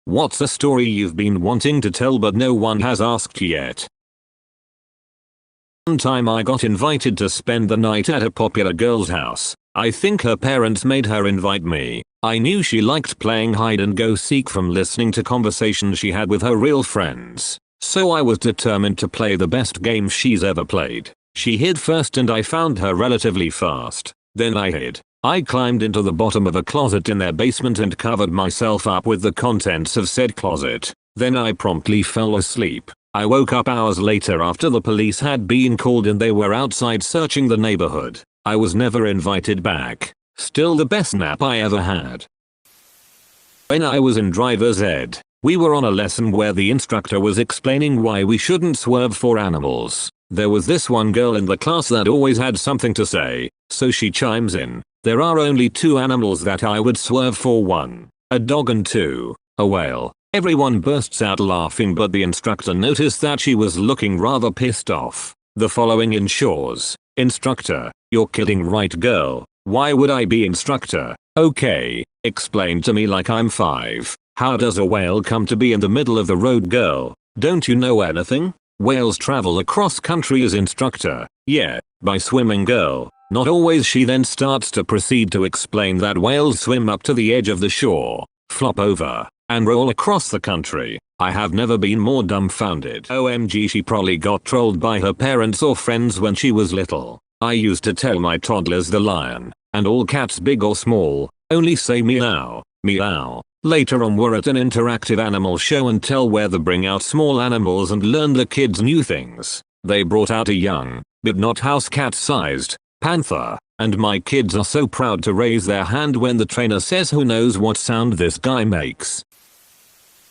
What's a story you've been wanting to tell but no one has asked yet? One time I got invited to spend the night at a popular girl's house. I think her parents made her invite me. I knew she liked playing hide and go seek from listening to conversations she had with her real friends. So I was determined to play the best game she's ever played. She hid first and I found her relatively fast. Then I hid. I climbed into the bottom of a closet in their basement and covered myself up with the contents of said closet. Then I promptly fell asleep. I woke up hours later after the police had been called and they were outside searching the neighborhood. I was never invited back. Still the best nap I ever had. When I was in driver's ed, we were on a lesson where the instructor was explaining why we shouldn't swerve for animals. There was this one girl in the class that always had something to say, so she chimes in. There are only two animals that I would swerve for: one, a dog, and two, a whale. Everyone bursts out laughing, but the instructor noticed that she was looking rather pissed off. The following ensures, instructor, you're kidding right girl? Why would I be instructor? Okay, explain to me like I'm 5. How does a whale come to be in the middle of the road girl? Don't you know anything? Whales travel across country as instructor. Yeah, by swimming girl. Not always. She then starts to proceed to explain that whales swim up to the edge of the shore, flop over, and roll across the country. I have never been more dumbfounded. OMG, she probably got trolled by her parents or friends when she was little. I used to tell my toddlers the lion, and all cats big or small, only say meow, meow. Later on we're at an interactive animal show and tell where to bring out small animals and learn the kids new things. They brought out a young, but not house cat sized, panther, and my kids are so proud to raise their hand when the trainer says who knows what sound this guy makes.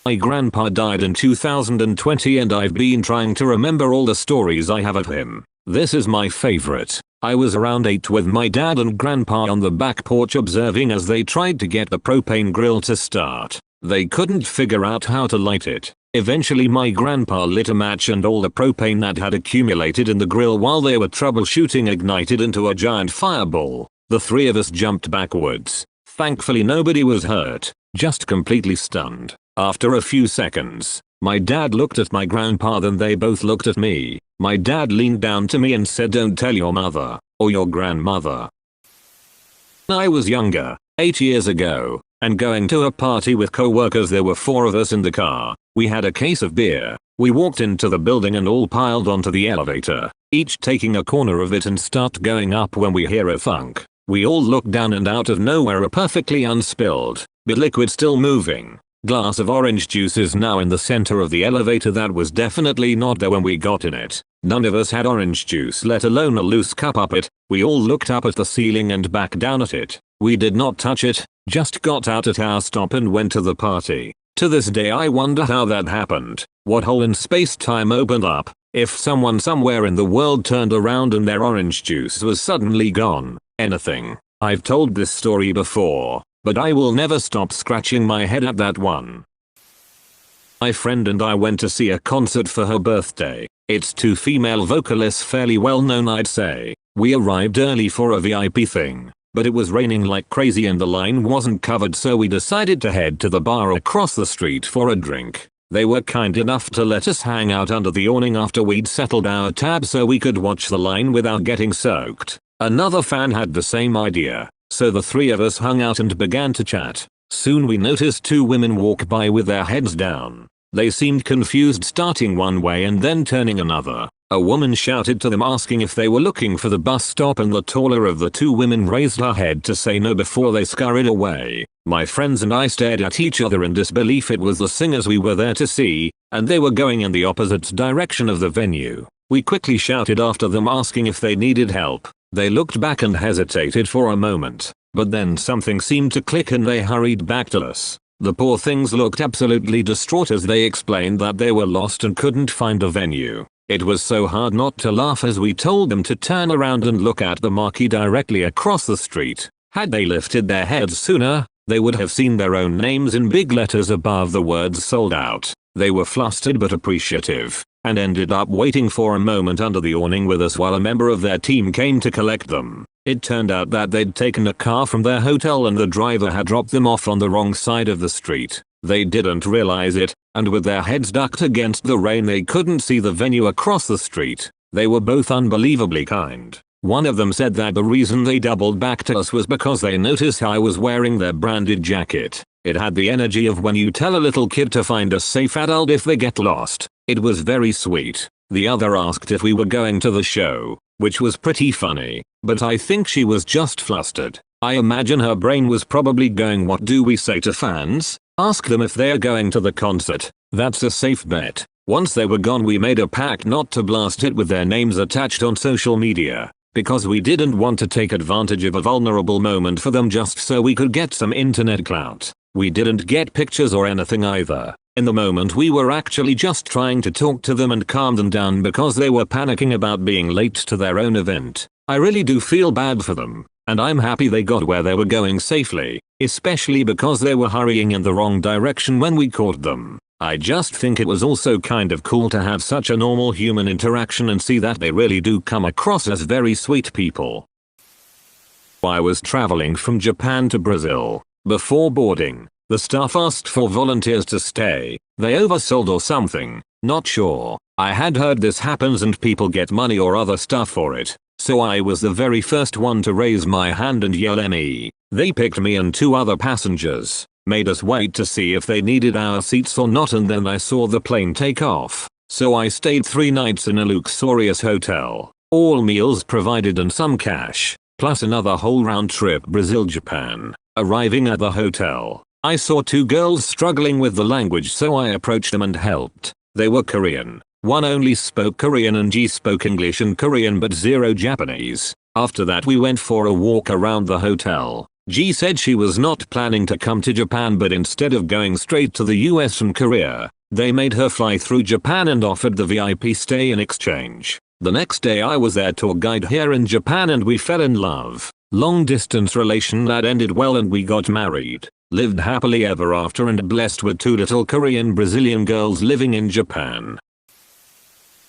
My grandpa died in 2020 and I've been trying to remember all the stories I have of him. This is my favorite. I was around 8 with my dad and grandpa on the back porch observing as they tried to get the propane grill to start. They couldn't figure out how to light it. Eventually my grandpa lit a match and all the propane that had accumulated in the grill while they were troubleshooting ignited into a giant fireball. The three of us jumped backwards. Thankfully nobody was hurt, just completely stunned. After a few seconds, my dad looked at my grandpa, then they both looked at me. My dad leaned down to me and said, "Don't tell your mother, or your grandmother." I was younger, 8 years ago, and going to a party with co-workers. There were 4 of us in the car. We had a case of beer. We walked into the building and all piled onto the elevator, each taking a corner of it, and start going up when we hear a thunk. We all look down and out of nowhere a perfectly unspilled, but liquid still moving, glass of orange juice is now in the center of the elevator that was definitely not there when we got in it. None of us had orange juice, let alone a loose cup up it. We all looked up at the ceiling and back down at it. We did not touch it, just got out at our stop and went to the party. To this day I wonder how that happened. What hole in space-time opened up, if someone somewhere in the world turned around and their orange juice was suddenly gone. Anything. I've told this story before, but I will never stop scratching my head at that one. My friend and I went to see a concert for her birthday. It's 2 female vocalists, fairly well known I'd say. We arrived early for a VIP thing, but it was raining like crazy and the line wasn't covered, so we decided to head to the bar across the street for a drink. They were kind enough to let us hang out under the awning after we'd settled our tab so we could watch the line without getting soaked. Another fan had the same idea, so the 3 of us hung out and began to chat. Soon we noticed 2 women walk by with their heads down. They seemed confused, starting one way and then turning another. A woman shouted to them asking if they were looking for the bus stop, and the taller of the 2 women raised her head to say no before they scurried away. My friends and I stared at each other in disbelief. It was the singers we were there to see, and they were going in the opposite direction of the venue. We quickly shouted after them asking if they needed help. They looked back and hesitated for a moment, but then something seemed to click and they hurried back to us. The poor things looked absolutely distraught as they explained that they were lost and couldn't find a venue. It was so hard not to laugh as we told them to turn around and look at the marquee directly across the street. Had they lifted their heads sooner, they would have seen their own names in big letters above the words "sold out." They were flustered but appreciative, and ended up waiting for a moment under the awning with us while a member of their team came to collect them. It turned out that they'd taken a car from their hotel and the driver had dropped them off on the wrong side of the street. They didn't realize it, and with their heads ducked against the rain they couldn't see the venue across the street. They were both unbelievably kind. One of them said that the reason they doubled back to us was because they noticed I was wearing their branded jacket. It had the energy of when you tell a little kid to find a safe adult if they get lost. It was very sweet. The other asked if we were going to the show, which was pretty funny, but I think she was just flustered. I imagine her brain was probably going, what do we say to fans? Ask them if they're going to the concert. That's a safe bet. Once they were gone we made a pact not to blast it with their names attached on social media, because we didn't want to take advantage of a vulnerable moment for them just so we could get some internet clout. We didn't get pictures or anything either. In the moment we were actually just trying to talk to them and calm them down because they were panicking about being late to their own event. I really do feel bad for them, and I'm happy they got where they were going safely, especially because they were hurrying in the wrong direction when we caught them. I just think it was also kind of cool to have such a normal human interaction and see that they really do come across as very sweet people. I was traveling from Japan to Brazil. Before boarding, the staff asked for volunteers to stay. They oversold or something, not sure. I had heard this happens and people get money or other stuff for it, so I was the very first one to raise my hand and yell me. They picked me and 2 other passengers, made us wait to see if they needed our seats or not, and then I saw the plane take off. So I stayed 3 nights in a luxurious hotel, all meals provided and some cash, plus another whole round trip Brazil-Japan. Arriving at the hotel, I saw 2 girls struggling with the language, so I approached them and helped. They were Korean. One only spoke Korean and G spoke English and Korean but zero Japanese. After that we went for a walk around the hotel. G said she was not planning to come to Japan, but instead of going straight to the US from Korea, they made her fly through Japan and offered the VIP stay in exchange. The next day I was their tour guide here in Japan and we fell in love. Long distance relation that ended well and we got married. Lived happily ever after and blessed with 2 little Korean Brazilian girls living in Japan.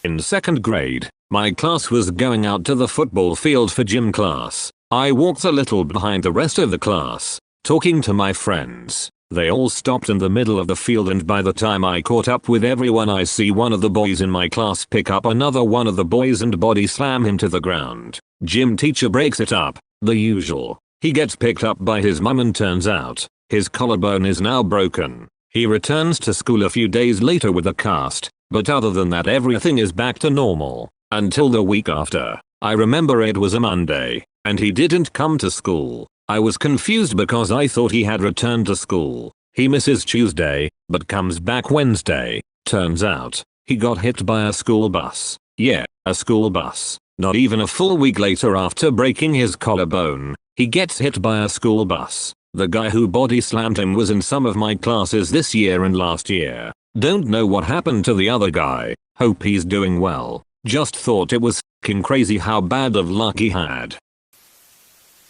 In 2nd grade, my class was going out to the football field for gym class. I walked a little behind the rest of the class, talking to my friends. They all stopped in the middle of the field, and by the time I caught up with everyone I see one of the boys in my class pick up another one of the boys and body slam him to the ground. Gym teacher breaks it up. The usual. He gets picked up by his mum and turns out, his collarbone is now broken. He returns to school a few days later with a cast, but other than that everything is back to normal. Until the week after. I remember it was a Monday, and he didn't come to school. I was confused because I thought he had returned to school. He misses Tuesday, but comes back Wednesday. Turns out, he got hit by a school bus. Yeah, a school bus. Not even a full week later, after breaking his collarbone, he gets hit by a school bus. The guy who body slammed him was in some of my classes this year and last year. Don't know what happened to the other guy. Hope he's doing well. Just thought it was f***ing crazy how bad of luck he had.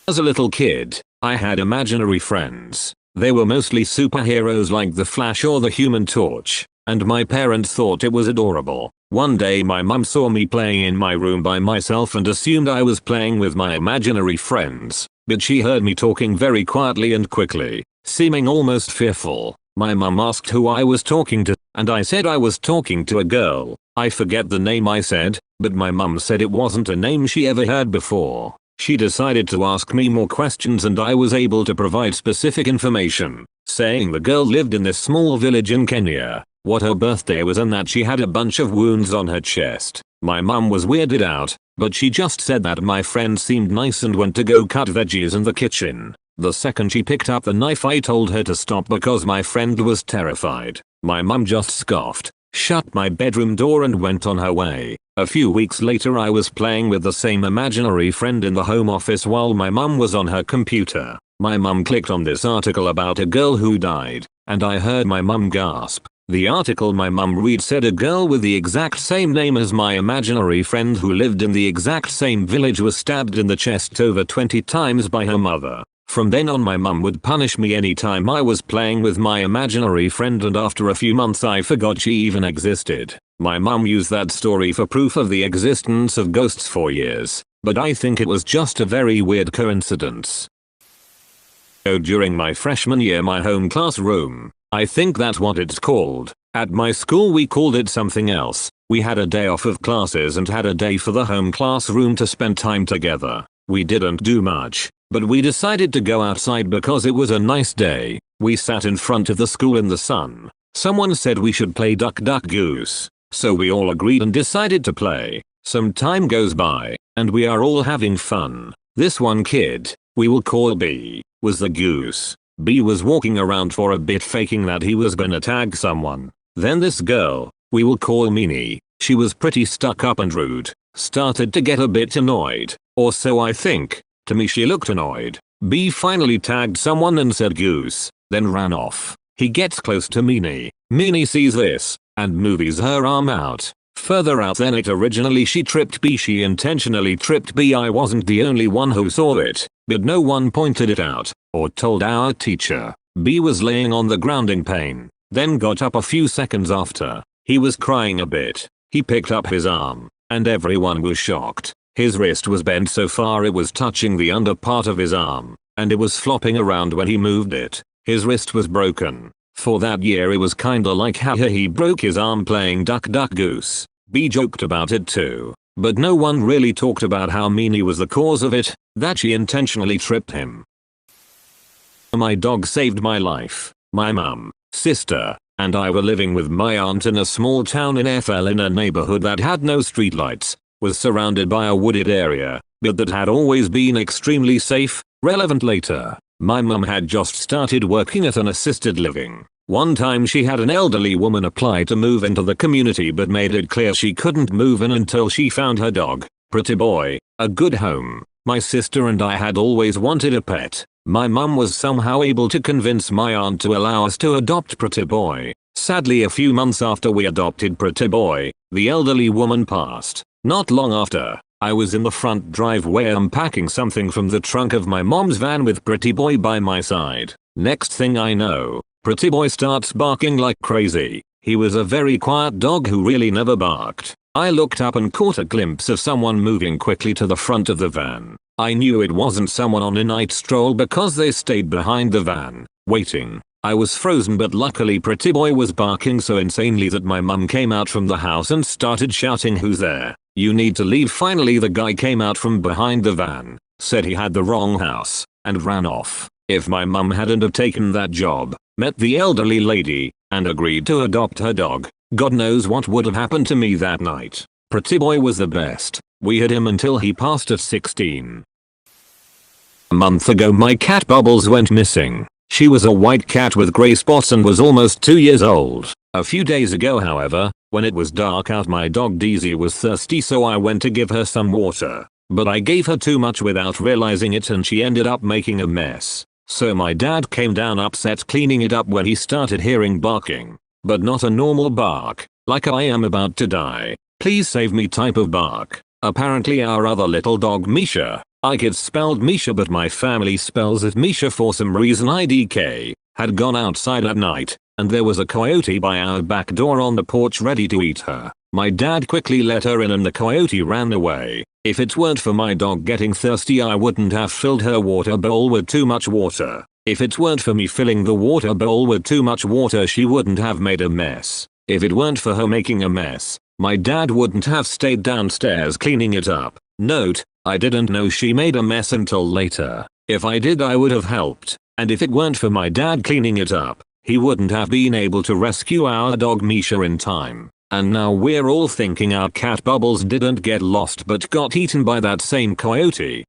As a little kid, I had imaginary friends. They were mostly superheroes like the Flash or the Human Torch, and my parents thought it was adorable. One day my mum saw me playing in my room by myself and assumed I was playing with my imaginary friends, but she heard me talking very quietly and quickly, seeming almost fearful. My mum asked who I was talking to, and I said I was talking to a girl. I forget the name I said, but my mum said it wasn't a name she ever heard before. She decided to ask me more questions and I was able to provide specific information, saying the girl lived in this small village in Kenya, what her birthday was and that she had a bunch of wounds on her chest. My mum was weirded out, but she just said that my friend seemed nice and went to go cut veggies in the kitchen. The second she picked up the knife I told her to stop because my friend was terrified. My mum just scoffed, shut my bedroom door and went on her way. A few weeks later I was playing with the same imaginary friend in the home office while my mum was on her computer. My mum clicked on this article about a girl who died, and I heard my mum gasp. The article my mum read said a girl with the exact same name as my imaginary friend who lived in the exact same village was stabbed in the chest over 20 times by her mother. From then on my mum would punish me anytime I was playing with my imaginary friend, and after a few months I forgot she even existed. My mum used that story for proof of the existence of ghosts for years, but I think it was just a very weird coincidence. During my freshman year my home classroom, I think that's what it's called. At my school we called it something else. We had a day off of classes and had a day for the home classroom to spend time together. We didn't do much, but we decided to go outside because it was a nice day. We sat in front of the school in the sun. Someone said we should play duck duck goose. So we all agreed and decided to play. Some time goes by, and we are all having fun. This one kid, we will call B, was the goose. B was walking around for a bit faking that he was gonna tag someone. Then this girl, we will call Meanie, she was pretty stuck up and rude, started to get a bit annoyed, or so I think. To me she looked annoyed. B finally tagged someone and said goose, then ran off. He gets close to Meanie. Meanie sees this, and moves her arm out. Further out than it originally. She tripped B. She intentionally tripped B. I wasn't the only one who saw it, but no one pointed it out, or told our teacher. B was laying on the ground in pain, then got up a few seconds after. He was crying a bit. He picked up his arm, and everyone was shocked. His wrist was bent so far it was touching the under part of his arm, and it was flopping around when he moved it. His wrist was broken. For that year it was kinda like how he broke his arm playing duck duck goose. B joked about it too, but no one really talked about how Meanie was the cause of it, that she intentionally tripped him. My dog saved my life. My mum, sister, and I were living with my aunt in a small town in FL in a neighborhood that had no streetlights, was surrounded by a wooded area, but that had always been extremely safe. Relevant later. My mum had just started working at an assisted living. One time she had an elderly woman apply to move into the community but made it clear she couldn't move in until she found her dog, Pretty Boy, a good home. My sister and I had always wanted a pet. My mum was somehow able to convince my aunt to allow us to adopt Pretty Boy. Sadly, a few months after we adopted Pretty Boy, the elderly woman passed. Not long after, I was in the front driveway unpacking something from the trunk of my mom's van with Pretty Boy by my side. Next thing I know, Pretty Boy starts barking like crazy. He was a very quiet dog who really never barked. I looked up and caught a glimpse of someone moving quickly to the front of the van. I knew it wasn't someone on a night stroll because they stayed behind the van, waiting. I was frozen, but luckily Pretty Boy was barking so insanely that my mum came out from the house and started shouting, "Who's there? You need to leave." Finally the guy came out from behind the van, said he had the wrong house, and ran off. If my mum hadn't have taken that job, met the elderly lady, and agreed to adopt her dog, God knows what would have happened to me that night. Pretty Boy was the best. We had him until he passed at 16. A month ago my cat Bubbles went missing. She was a white cat with grey spots and was almost 2 years old. A few days ago, however, when it was dark out, my dog Daisy was thirsty, so I went to give her some water. But I gave her too much without realizing it and she ended up making a mess. So my dad came down upset cleaning it up when he started hearing barking. But not a normal bark, like I am about to die, please save me type of bark. Apparently our other little dog Misha, it's spelled Misha but my family spells it Misha for some reason, IDK, had gone outside at night, and there was a coyote by our back door on the porch ready to eat her. My dad quickly let her in and the coyote ran away. If it weren't for my dog getting thirsty, I wouldn't have filled her water bowl with too much water. If it weren't for me filling the water bowl with too much water, she wouldn't have made a mess. If it weren't for her making a mess, my dad wouldn't have stayed downstairs cleaning it up. Note, I didn't know she made a mess until later. If I did, I would have helped. And if it weren't for my dad cleaning it up, he wouldn't have been able to rescue our dog Misha in time. And now we're all thinking our cat Bubbles didn't get lost but got eaten by that same coyote.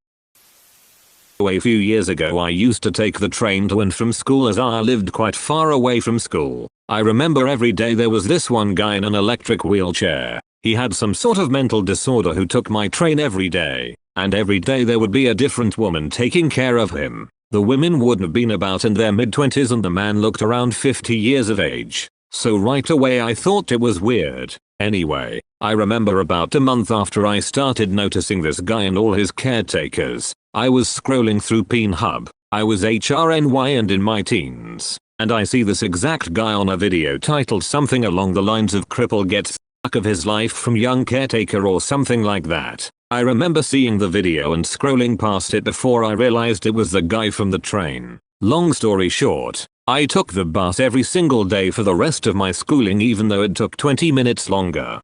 A few years ago I used to take the train to and from school as I lived quite far away from school. I remember every day there was this one guy in an electric wheelchair. He had some sort of mental disorder who took my train every day. And every day there would be a different woman taking care of him. The women would have been about in their mid-20s and the man looked around 50 years of age. So right away I thought it was weird. Anyway, I remember about a month after I started noticing this guy and all his caretakers, I was scrolling through Pornhub. I was HRNY and in my teens, and I see this exact guy on a video titled something along the lines of "Cripple gets fuck of his life from young caretaker" or something like that. I remember seeing the video and scrolling past it before I realized it was the guy from the train. Long story short, I took the bus every single day for the rest of my schooling even though it took 20 minutes longer.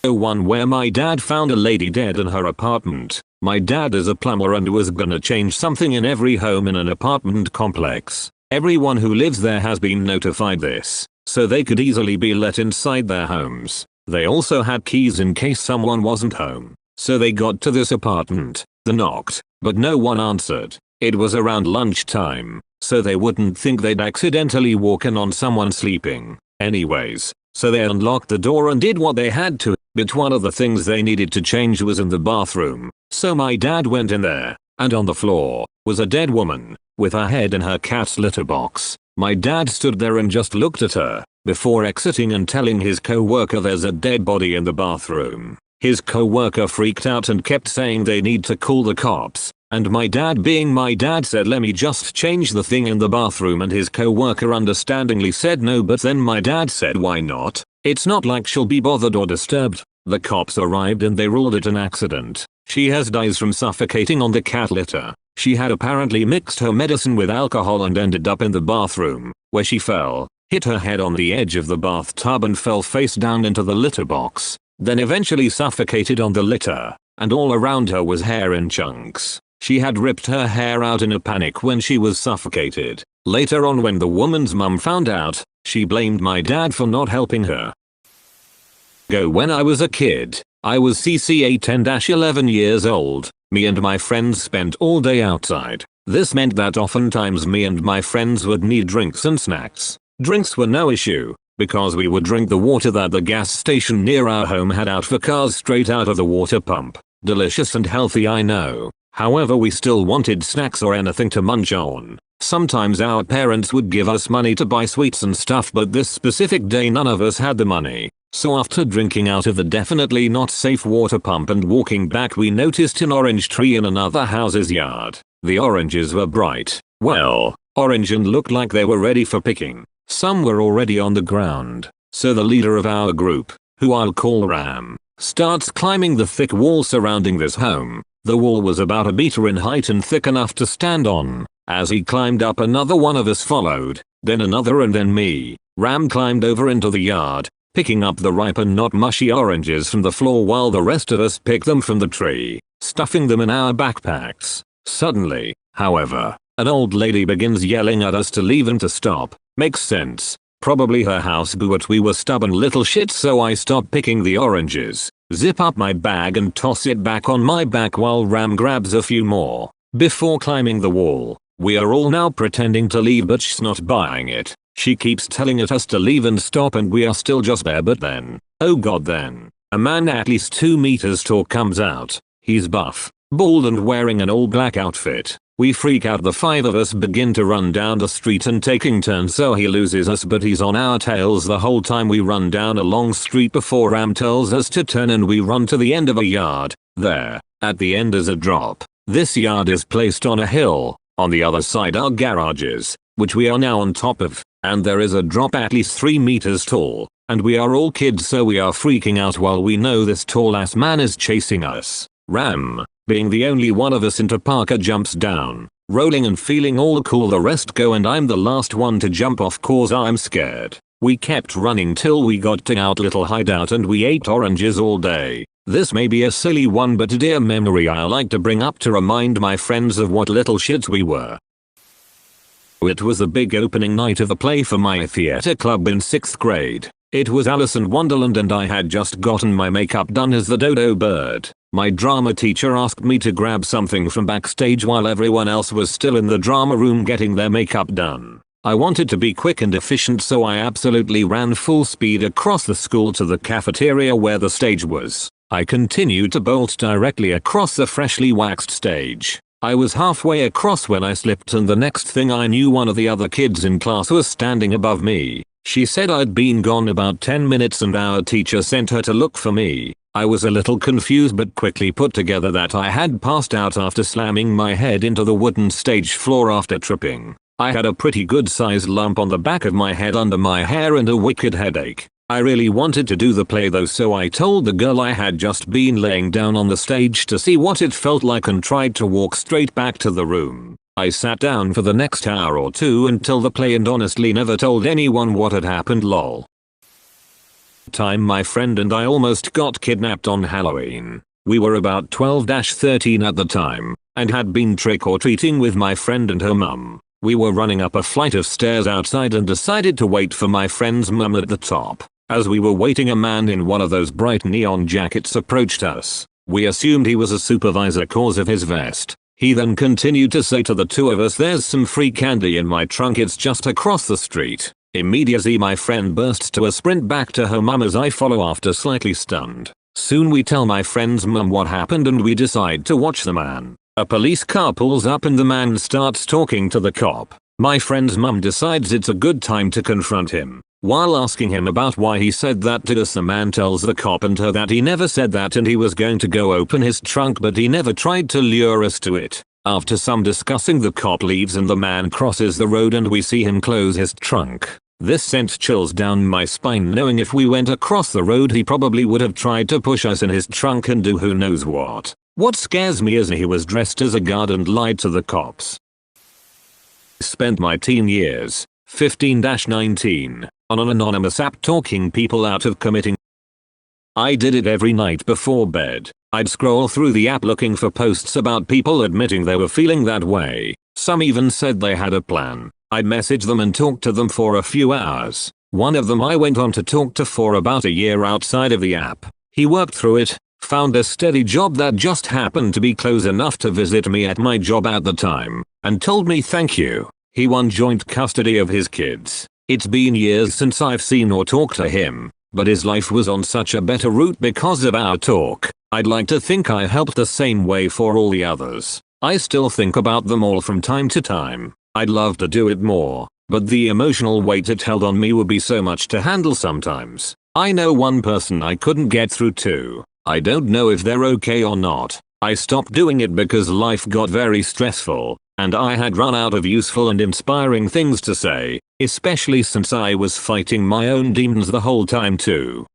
One where my dad found a lady dead in her apartment. My dad is a plumber and was gonna change something in every home in an apartment complex. Everyone who lives there has been notified this, so they could easily be let inside their homes. They also had keys in case someone wasn't home. So they got to this apartment, they knocked, but no one answered. It was around lunchtime, so they wouldn't think they'd accidentally walk in on someone sleeping. Anyways, so they unlocked the door and did what they had to, but one of the things they needed to change was in the bathroom. So my dad went in there, and on the floor was a dead woman, with her head in her cat's litter box. My dad stood there and just looked at her, before exiting and telling his co-worker there's a dead body in the bathroom. His co-worker freaked out and kept saying they need to call the cops, and my dad being my dad said let me just change the thing in the bathroom and his co-worker understandingly said no, but then my dad said why not? It's not like she'll be bothered or disturbed. The cops arrived and they ruled it an accident. She has dies from suffocating on the cat litter. She had apparently mixed her medicine with alcohol and ended up in the bathroom, where she fell, hit her head on the edge of the bathtub and fell face down into the litter box, then eventually suffocated on the litter, and all around her was hair in chunks. She had ripped her hair out in a panic when she was suffocated. Later on when the woman's mum found out, she blamed my dad for not helping her. When I was a kid, I was CCA 10-11 years old. Me and my friends spent all day outside. This meant that oftentimes me and my friends would need drinks and snacks. Drinks were no issue, because we would drink the water that the gas station near our home had out for cars straight out of the water pump. Delicious and healthy, I know. However, we still wanted snacks or anything to munch on. Sometimes our parents would give us money to buy sweets and stuff, but this specific day none of us had the money. So after drinking out of the definitely not safe water pump and walking back, we noticed an orange tree in another house's yard. The oranges were bright, well, orange and looked like they were ready for picking. Some were already on the ground. So the leader of our group, who I'll call Ram, starts climbing the thick wall surrounding this home. The wall was about a meter in height and thick enough to stand on. As he climbed up, another one of us followed, then another, and then me. Ram climbed over into the yard, picking up the ripe and not mushy oranges from the floor while the rest of us picked them from the tree, stuffing them in our backpacks. Suddenly, however, an old lady begins yelling at us to leave and to stop. Makes sense. Probably her house boo, but we were stubborn little shits, so I stopped picking the oranges, zip up my bag and toss it back on my back while Ram grabs a few more. Before climbing the wall, we are all now pretending to leave, but she's not buying it. She keeps telling us to leave and stop, and we are still just there. But then, oh god, then a man at least 2 meters tall comes out. He's buff, bald and wearing an all black outfit. We freak out. The 5 of us begin to run down the street and taking turns so he loses us, but he's on our tails the whole time. We run down a long street before Ram tells us to turn, and we run to the end of a yard. There, at the end is a drop. This yard is placed on a hill. On the other side are garages, which we are now on top of, and there is a drop at least 3 meters tall, and we are all kids, so we are freaking out while we know this tall ass man is chasing us. Ram, being the only one of us into Parker, jumps down, rolling and feeling all cool. The rest go, and I'm the last one to jump off cause I'm scared. We kept running till we got to our little hideout, and we ate oranges all day. This may be a silly one, but a dear memory I like to bring up to remind my friends of what little shits we were. It was the big opening night of a play for my theater club in 6th grade. It was Alice in Wonderland, and I had just gotten my makeup done as the dodo bird. My drama teacher asked me to grab something from backstage while everyone else was still in the drama room getting their makeup done. I wanted to be quick and efficient, so I absolutely ran full speed across the school to the cafeteria where the stage was. I continued to bolt directly across the freshly waxed stage. I was halfway across when I slipped, and the next thing I knew, one of the other kids in class was standing above me. She said I'd been gone about 10 minutes and our teacher sent her to look for me. I was a little confused but quickly put together that I had passed out after slamming my head into the wooden stage floor after tripping. I had a pretty good sized lump on the back of my head under my hair and a wicked headache. I really wanted to do the play though, so I told the girl I had just been laying down on the stage to see what it felt like and tried to walk straight back to the room. I sat down for the next hour or two until the play and honestly never told anyone what had happened lol. Time my friend and I almost got kidnapped on Halloween. We were about 12-13 at the time, and had been trick-or-treating with my friend and her mum. We were running up a flight of stairs outside and decided to wait for my friend's mum at the top. As we were waiting, a man in one of those bright neon jackets approached us. We assumed he was a supervisor cause of his vest. He then continued to say to the two of us, "There's some free candy in my trunk, it's just across the street." Immediately my friend bursts to a sprint back to her mum as I follow after, slightly stunned. Soon we tell my friend's mum what happened and we decide to watch the man. A police car pulls up and the man starts talking to the cop. My friend's mum decides it's a good time to confront him. While asking him about why he said that to us, the man tells the cop and her that he never said that and he was going to go open his trunk, but he never tried to lure us to it. After some discussing, the cop leaves and the man crosses the road and we see him close his trunk. This sent chills down my spine, knowing if we went across the road he probably would have tried to push us in his trunk and do who knows what. What scares me is he was dressed as a guard and lied to the cops. Spent my teen years, 15-19, on an anonymous app talking people out of committing. I did it every night before bed. I'd scroll through the app looking for posts about people admitting they were feeling that way. Some even said they had a plan. I'd message them and talk to them for a few hours. One of them I went on to talk to for about a year outside of the app. He worked through it, found a steady job that just happened to be close enough to visit me at my job at the time, and told me thank you. He won joint custody of his kids. It's been years since I've seen or talked to him, but his life was on such a better route because of our talk. I'd like to think I helped the same way for all the others. I still think about them all from time to time. I'd love to do it more, but the emotional weight it held on me would be so much to handle sometimes. I know one person I couldn't get through to. I don't know if they're okay or not. I stopped doing it because life got very stressful, and I had run out of useful and inspiring things to say, especially since I was fighting my own demons the whole time too.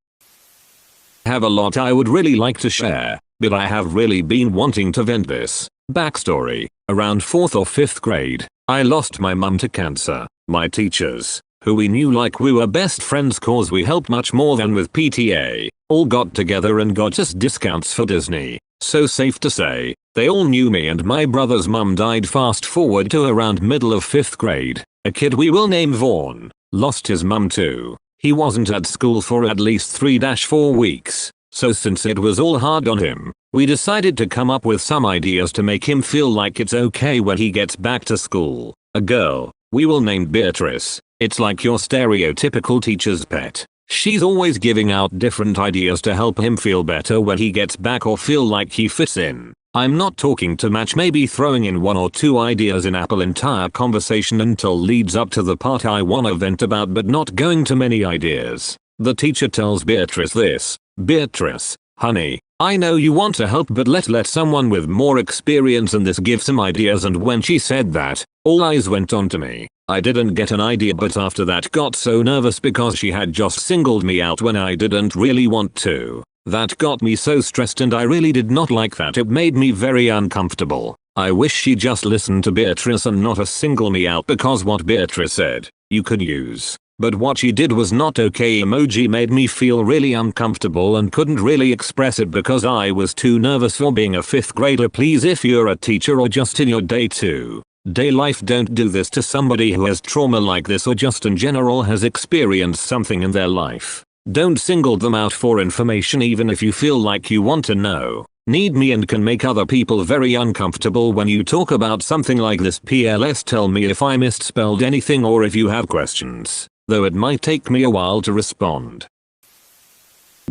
Have a lot I would really like to share, but I have really been wanting to vent this. Backstory: around 4th or 5th grade, I lost my mum to cancer. My teachers, who we knew like we were best friends cause we helped much more than with PTA, all got together and got us discounts for Disney. So safe to say, they all knew me and my brother's mum died. Fast forward to around middle of 5th grade, a kid we will name Vaughn, lost his mum too. He wasn't at school for at least 3-4 weeks. So since it was all hard on him, we decided to come up with some ideas to make him feel like it's okay when he gets back to school. A girl, we will name Beatrice. It's like your stereotypical teacher's pet. She's always giving out different ideas to help him feel better when he gets back or feel like he fits in. I'm not talking too much, maybe throwing in 1 or 2 ideas in Apple entire conversation until leads up to the part I wanna vent about, but not going to many ideas. The teacher tells Beatrice this: "Beatrice, honey, I know you want to help, but let someone with more experience in this give some ideas." And when she said that, all eyes went on to me. I didn't get an idea, but after that got so nervous because she had just singled me out when I didn't really want to. That got me so stressed and I really did not like that. It made me very uncomfortable. I wish she just listened to Beatrice and not a single me out, because what Beatrice said, you could use. But what she did was not okay. Emoji made me feel really uncomfortable and couldn't really express it because I was too nervous for being a 5th grader. Please, if you're a teacher or just in your day 2 day life, don't do this to somebody who has trauma like this or just in general has experienced something in their life. Don't single them out for information even if you feel like you want to know, need me, and can make other people very uncomfortable when you talk about something like this. PLS, tell me if I misspelled anything or if you have questions, though it might take me a while to respond.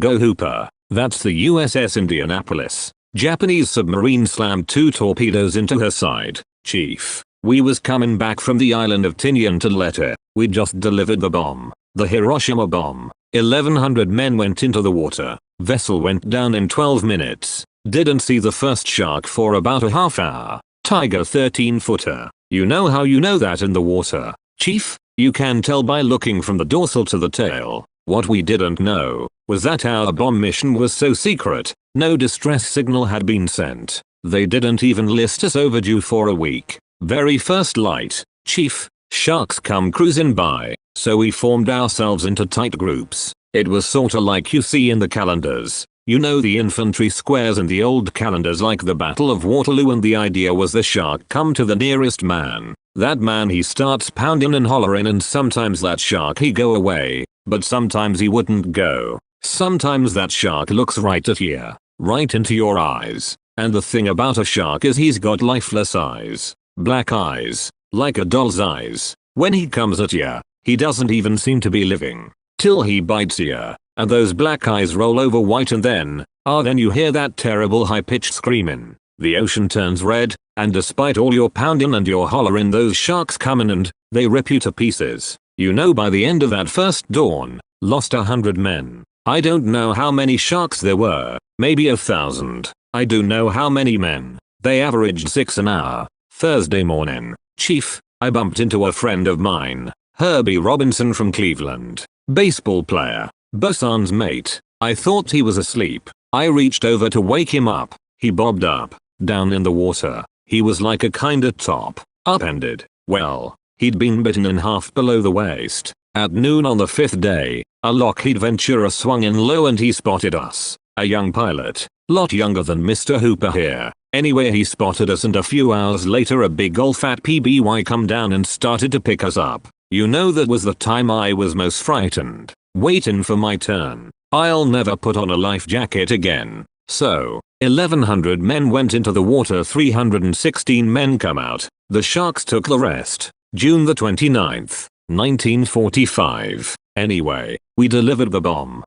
Go Hooper. That's the USS Indianapolis. Japanese submarine slammed 2 torpedoes into her side. Chief, we was coming back from the island of Tinian to Letta. We just delivered the bomb. The Hiroshima bomb. 1,100 men went into the water. Vessel went down in 12 minutes. Didn't see the first shark for about a half hour. Tiger 13-footer. You know how you know that in the water, Chief? You can tell by looking from the dorsal to the tail. What we didn't know was that our bomb mission was so secret, no distress signal had been sent. They didn't even list us overdue for a week. Very first light, chief, sharks come cruising by, so we formed ourselves into tight groups. It was sorta like you see in the calendars. You know the infantry squares in the old calendars like the Battle of Waterloo, and the idea was the shark come to the nearest man. That man he starts pounding and hollering, and sometimes that shark he go away, but sometimes he wouldn't go. Sometimes that shark looks right at you, right into your eyes. And the thing about a shark is he's got lifeless eyes. Black eyes, like a doll's eyes. When he comes at you, he doesn't even seem to be living. Till he bites you, and those black eyes roll over white, and then you hear that terrible high-pitched screaming. The ocean turns red, and despite all your pounding and your hollering, those sharks come in and they rip you to pieces. You know, by the end of that first dawn, lost 100 men. I don't know how many sharks there were, maybe 1,000. I do know how many men. They averaged 6 an hour. Thursday morning, chief, I bumped into a friend of mine, Herbie Robinson from Cleveland. Baseball player. Bosan's mate. I thought he was asleep. I reached over to wake him up. He bobbed up, down in the water. He was like a kinda top, upended. Well, he'd been bitten in half below the waist. At noon on the 5th day, a Lockheed Ventura swung in low and he spotted us. A young pilot, lot younger than Mr. Hooper here. Anyway, he spotted us, and a few hours later a big ol' fat PBY come down and started to pick us up. You know, that was the time I was most frightened, waiting for my turn. I'll never put on a life jacket again. So, 1,100 men went into the water, 316 men come out. The sharks took the rest. June the 29th, 1945. Anyway, we delivered the bomb.